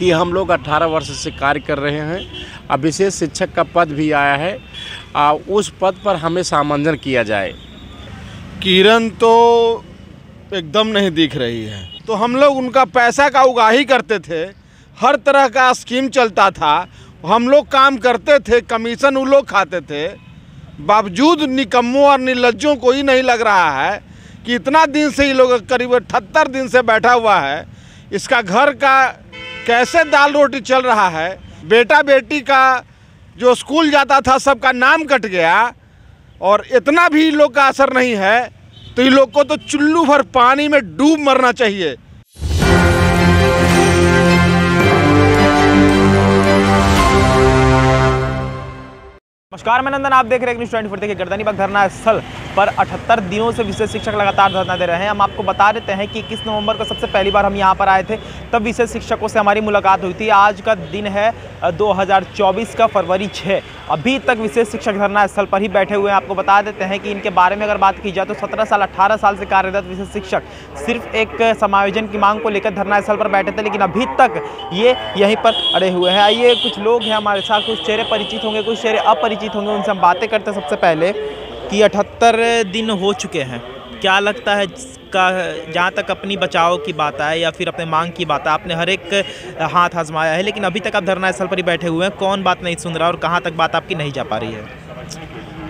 कि हम लोग 18 वर्ष से कार्य कर रहे हैं। अब विशेष शिक्षक का पद भी आया है, उस पद पर हमें सामंजन किया जाए। किरण तो एकदम नहीं दिख रही है। तो हम लोग उनका पैसा का उगाही करते थे, हर तरह का स्कीम चलता था, हम लोग काम करते थे, कमीशन वो लोग खाते थे। बावजूद निकम्मों और निर्लज्जों को ही नहीं लग रहा है कि इतना दिन से ये लोग करीब 78 दिन से बैठा हुआ है, इसका घर का कैसे दाल रोटी चल रहा है। बेटा बेटी का जो स्कूल जाता था सबका नाम कट गया और इतना भी इन लोग का असर नहीं है। तो इन लोग को तो चुल्लू भर पानी में डूब मरना चाहिए। नमस्कार, मैं नंदन, आप देख रहे हैं न्यूज़ 24। देखिए, गर्दनीबाग धरना स्थल पर 78 दिनों से विशेष शिक्षक लगातार धरना दे रहे हैं। हम आपको बता देते हैं कि 21 नवंबर को सबसे पहली बार हम यहां पर आए थे, तब विशेष शिक्षकों से हमारी मुलाकात हुई थी। आज का दिन है 2024 का फरवरी 6। अभी तक विशेष शिक्षक धरना स्थल पर ही बैठे हुए हैं। आपको बता देते हैं कि इनके बारे में अगर बात की जाए तो 17 साल 18 साल से कार्यरत विशेष शिक्षक सिर्फ एक समायोजन की मांग को लेकर धरना स्थल पर बैठे थे, लेकिन अभी तक ये यहीं पर अड़े हुए हैं। आइए, कुछ लोग हैं हमारे साथ, कुछ चेहरे परिचित होंगे, कुछ चेहरे अपरिचित होंगे, उनसे हम बातें करते हैं। सबसे पहले कि 78 दिन हो चुके हैं, क्या लगता है का जहाँ तक अपनी बचाव की बात है या फिर अपने मांग की बात है, आपने हर एक हाथ आजमाया है, लेकिन अभी तक आप धरना स्थल पर ही बैठे हुए हैं। कौन बात नहीं सुन रहा और कहाँ तक बात आपकी नहीं जा पा रही है?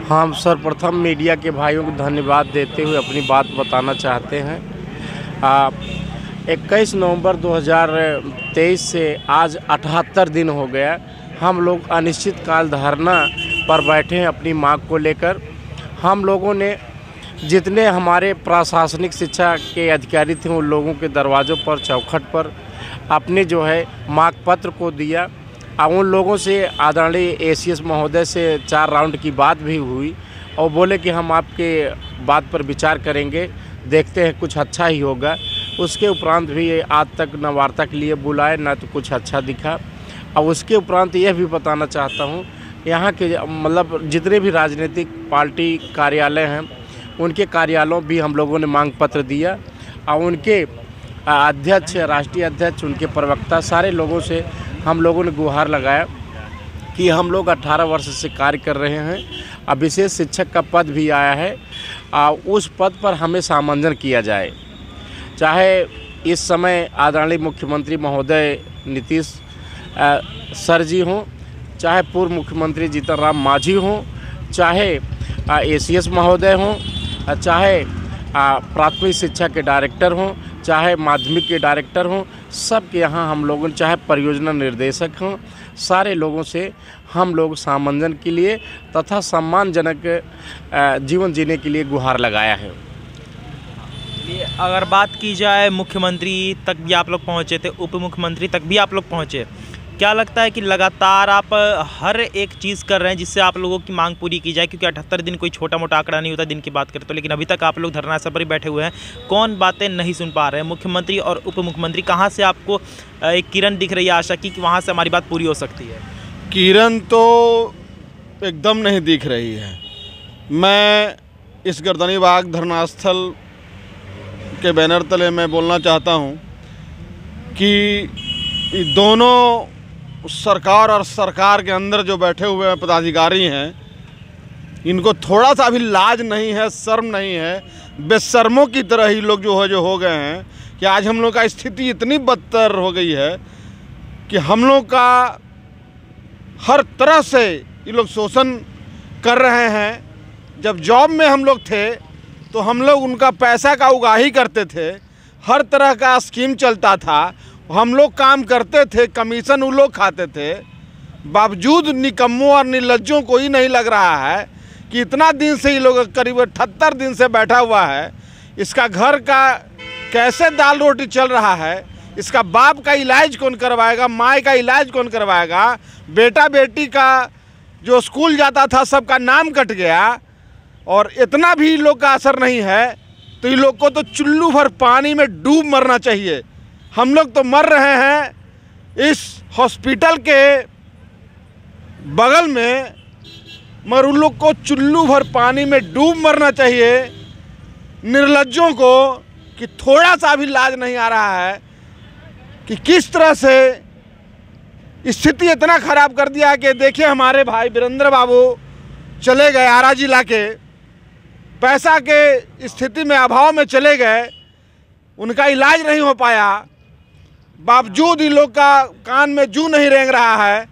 हम सर्वप्रथम मीडिया के भाइयों को धन्यवाद देते हुए अपनी बात बताना चाहते हैं। 21 नवंबर 2023 से आज 78 दिन हो गया। हम लोग अनिश्चितकाल धरना पर बैठे हैं अपनी मांग को लेकर। हम लोगों ने जितने हमारे प्रशासनिक शिक्षा के अधिकारी थे उन लोगों के दरवाज़ों पर, चौखट पर अपने जो है मांग पत्र को दिया। और उन लोगों से आदरणीय एसीएस महोदय से 4 राउंड की बात भी हुई और बोले कि हम आपके बात पर विचार करेंगे, देखते हैं कुछ अच्छा ही होगा। उसके उपरांत भी आज तक न वार्ता के लिए बुलाए, न तो कुछ अच्छा दिखा। और उसके उपरांत यह भी बताना चाहता हूँ, यहाँ के मतलब जितने भी राजनीतिक पार्टी कार्यालय हैं उनके कार्यालयों भी हम लोगों ने मांग पत्र दिया और उनके अध्यक्ष, राष्ट्रीय अध्यक्ष, उनके प्रवक्ता, सारे लोगों से हम लोगों ने गुहार लगाया कि हम लोग 18 वर्ष से कार्य कर रहे हैं। अब विशेष शिक्षक का पद भी आया है, उस पद पर हमें सामंजन किया जाए। चाहे इस समय आदरणीय मुख्यमंत्री महोदय नीतीश सर जी हों, चाहे पूर्व मुख्यमंत्री जीतन राम मांझी हों, चाहे एसीएस महोदय हों, चाहे प्राथमिक शिक्षा के डायरेक्टर हों, चाहे माध्यमिक के डायरेक्टर हों, सब के यहाँ हम लोगों, चाहे परियोजना निर्देशक हों, सारे लोगों से हम लोग सामंजन के लिए तथा सम्मानजनक जीवन जीने के लिए गुहार लगाया है। अगर बात की जाए, मुख्यमंत्री तक भी आप लोग पहुँचे थे, उप मुख्यमंत्री तक भी आप लोग पहुँचे, क्या लगता है कि लगातार आप हर एक चीज़ कर रहे हैं जिससे आप लोगों की मांग पूरी की जाए? क्योंकि 78 दिन कोई छोटा मोटा आंकड़ा नहीं होता दिन की बात करें तो, लेकिन अभी तक आप लोग धरना स्थल पर ही बैठे हुए हैं। कौन बातें नहीं सुन पा रहे हैं? मुख्यमंत्री और उप मुख्यमंत्री, कहाँ से आपको एक किरण दिख रही है आशा की कि वहाँ से हमारी बात पूरी हो सकती है? किरण तो एकदम नहीं दिख रही है। मैं इस गर्दनीबाग धरना स्थल के बैनर तले मैं बोलना चाहता हूँ कि दोनों सरकार और सरकार के अंदर जो बैठे हुए हैं पदाधिकारी हैं, इनको थोड़ा सा भी लाज नहीं है, शर्म नहीं है। बेशर्मों की तरह ही लोग जो हो गए हैं कि आज हम लोग का स्थिति इतनी बदतर हो गई है कि हम लोग का हर तरह से ये लोग शोषण कर रहे हैं। जब जॉब में हम लोग थे तो हम लोग उनका पैसा का उगाही करते थे, हर तरह का स्कीम चलता था, हम लोग काम करते थे, कमीशन वो लोग खाते थे। बावजूद निकम्मों और निर्लज्जों को ही नहीं लग रहा है कि इतना दिन से ये लोग करीब 78 दिन से बैठा हुआ है, इसका घर का कैसे दाल रोटी चल रहा है, इसका बाप का इलाज कौन करवाएगा, माँ का इलाज कौन करवाएगा। बेटा बेटी का जो स्कूल जाता था सबका नाम कट गया और इतना भी इन लोग का असर नहीं है। तो इन लोग को तो चुल्लू भर पानी में डूब मरना चाहिए। हम लोग तो मर रहे हैं इस हॉस्पिटल के बगल में, मगर उन लोग को चुल्लू भर पानी में डूब मरना चाहिए। निर्लज्जों को कि थोड़ा सा भी लाज नहीं आ रहा है कि किस तरह से स्थिति इतना ख़राब कर दिया कि देखिए हमारे भाई वीरेंद्र बाबू चले गए आरा जिला के, पैसा के स्थिति में अभाव में चले गए, उनका इलाज नहीं हो पाया, बावजूद इन लोग का कान में जू नहीं रेंग रहा है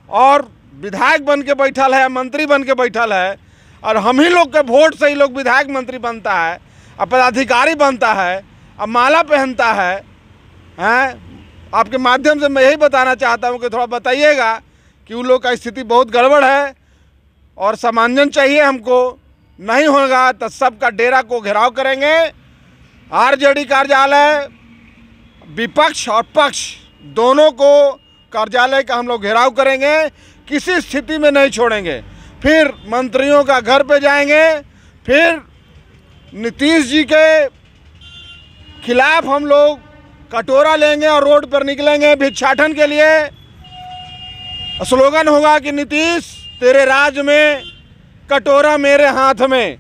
और विधायक बन के बैठल है, मंत्री बन के बैठल है, और हम ही लोग के वोट से ही लोग विधायक मंत्री बनता है, अब पदाधिकारी बनता है, अब माला पहनता है। आपके माध्यम से मैं यही बताना चाहता हूँ कि थोड़ा बताइएगा कि उन लोग का स्थिति बहुत गड़बड़ है और समांजन चाहिए हमको, नहीं होगा तो सबका डेरा को घेराव करेंगे। आरजेडी कार्यालय, विपक्ष और पक्ष दोनों को कार्यालय का हम लोग घेराव करेंगे, किसी स्थिति में नहीं छोड़ेंगे। फिर मंत्रियों का घर पे जाएंगे, फिर नीतीश जी के खिलाफ हम लोग कटोरा लेंगे और रोड पर निकलेंगे भिक्षाटन के लिए। स्लोगन होगा कि नीतीश तेरे राज में, कटोरा मेरे हाथ में।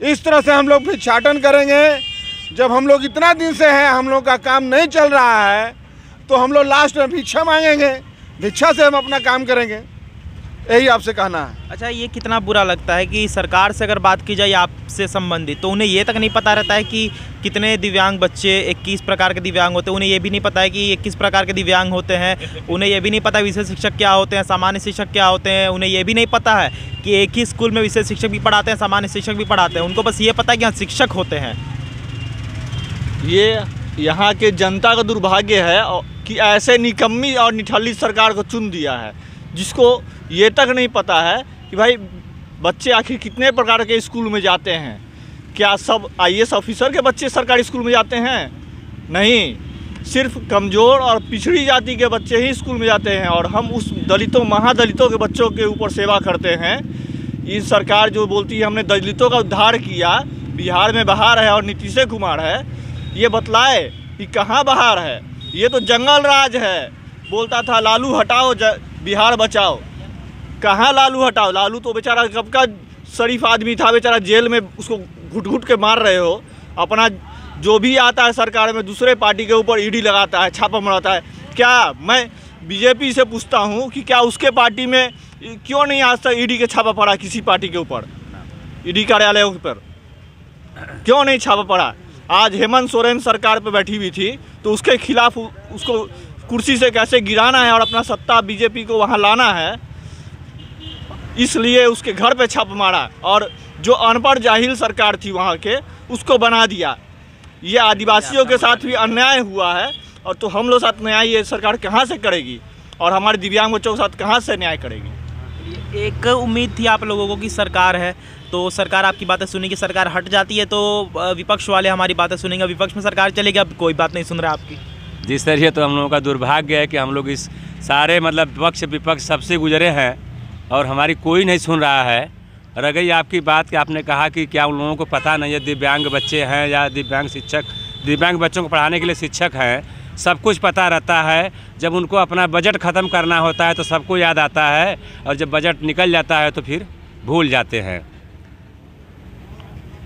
इस तरह से हम लोग भिक्षाटन करेंगे। जब हम लोग इतना दिन से हैं, हम लोग का काम नहीं चल रहा है, तो हम लोग लास्ट में भिक्षा मांगेंगे, भिक्षा से हम अपना काम करेंगे। यही आपसे कहना है। अच्छा, ये कितना बुरा लगता है कि सरकार से अगर बात की जाए आपसे संबंधित, तो उन्हें ये तक नहीं पता रहता है कि कितने दिव्यांग बच्चे 21 प्रकार के दिव्यांग होते हैं। उन्हें ये भी नहीं पता है कि 21 प्रकार के दिव्यांग होते हैं। उन्हें ये भी नहीं पता विशेष शिक्षक क्या होते हैं, सामान्य शिक्षक क्या होते हैं। उन्हें ये भी नहीं पता है कि एक ही स्कूल में विशेष शिक्षक भी पढ़ाते हैं, सामान्य शिक्षक भी पढ़ाते हैं। उनको बस ये पता है कि हाँ शिक्षक होते हैं। ये यहाँ के जनता का दुर्भाग्य है कि ऐसे निकम्मी और निठल्ली सरकार को चुन दिया है, जिसको ये तक नहीं पता है कि भाई बच्चे आखिर कितने प्रकार के स्कूल में जाते हैं। क्या सब IAS ऑफिसर के बच्चे सरकारी स्कूल में जाते हैं? नहीं, सिर्फ कमज़ोर और पिछड़ी जाति के बच्चे ही स्कूल में जाते हैं। और हम उस दलितों, महादलितों के बच्चों के ऊपर सेवा करते हैं। ये सरकार जो बोलती है हमने दलितों का उद्धार किया, बिहार में बहार है और नीतीश कुमार है, ये बतलाए कि कहाँ बहार है। ये तो जंगल राज है। बोलता था लालू हटाओ बिहार बचाओ, कहाँ लालू हटाओ। लालू तो बेचारा कब का शरीफ आदमी था, बेचारा जेल में, उसको घुट घुट के मार रहे हो। अपना जो भी आता है सरकार में दूसरे पार्टी के ऊपर ईडी लगाता है, छापा मराता है। क्या मैं बीजेपी से पूछता हूँ कि क्या उसके पार्टी में क्यों नहीं आज तक ईडी के छापा पड़ा? किसी पार्टी के ऊपर ईडी कार्यालयों पर क्यों नहीं छापा पड़ा? आज हेमंत सोरेन सरकार पर बैठी हुई थी, तो उसके खिलाफ उसको कुर्सी से कैसे गिराना है और अपना सत्ता बीजेपी को वहाँ लाना है, इसलिए उसके घर पे छापा मारा। और जो अनपढ़ जाहिल सरकार थी वहाँ के, उसको बना दिया। ये आदिवासियों के साथ भी अन्याय हुआ है, और तो हम लोग साथ न्याय ये सरकार कहाँ से करेगी, और हमारे दिव्यांग बच्चों के साथ कहाँ से न्याय करेगी? एक उम्मीद थी आप लोगों को कि सरकार है तो सरकार आपकी बातें सुनेगी, सरकार हट जाती है तो विपक्ष वाले हमारी बातें सुनेंगे, विपक्ष में सरकार चलेगी। अब कोई बात नहीं सुन रहा आपकी। जिस तरह तो हम लोगों का दुर्भाग्य है कि हम लोग इस सारे मतलब पक्ष विपक्ष सबसे गुजरे हैं और हमारी कोई नहीं सुन रहा है। रह गई आपकी बात कि आपने कहा कि क्या उन लोगों को पता नहीं है दिव्यांग बच्चे हैं या दिव्यांग शिक्षक, दिव्यांग बच्चों को पढ़ाने के लिए शिक्षक हैं, सब कुछ पता रहता है। जब उनको अपना बजट ख़त्म करना होता है तो सबको याद आता है, और जब बजट निकल जाता है तो फिर भूल जाते हैं,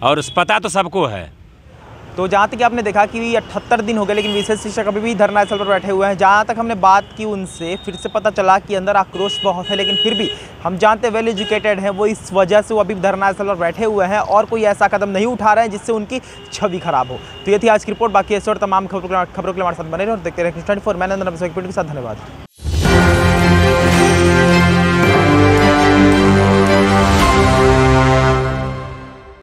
और पता तो सबको है। तो जहाँ तक आपने देखा कि 78 दिन हो गए, लेकिन विशेष शिक्षक अभी भी धरना स्थल पर बैठे हुए हैं। जहाँ तक हमने बात की उनसे, फिर से पता चला कि अंदर आक्रोश बहुत है, लेकिन फिर भी हम जानते वेल एजुकेटेड हैं वो, इस वजह से वो अभी धरना स्थल पर बैठे हुए हैं और कोई ऐसा कदम नहीं उठा रहे हैं जिससे उनकी छवि खराब हो। तो ये थी आज की रिपोर्ट। बाकी ऐसे और तमाम खबरों के लिए हमारे साथ बने रहे और देखते रहे News 24। मैं नंदन के साथ। धन्यवाद।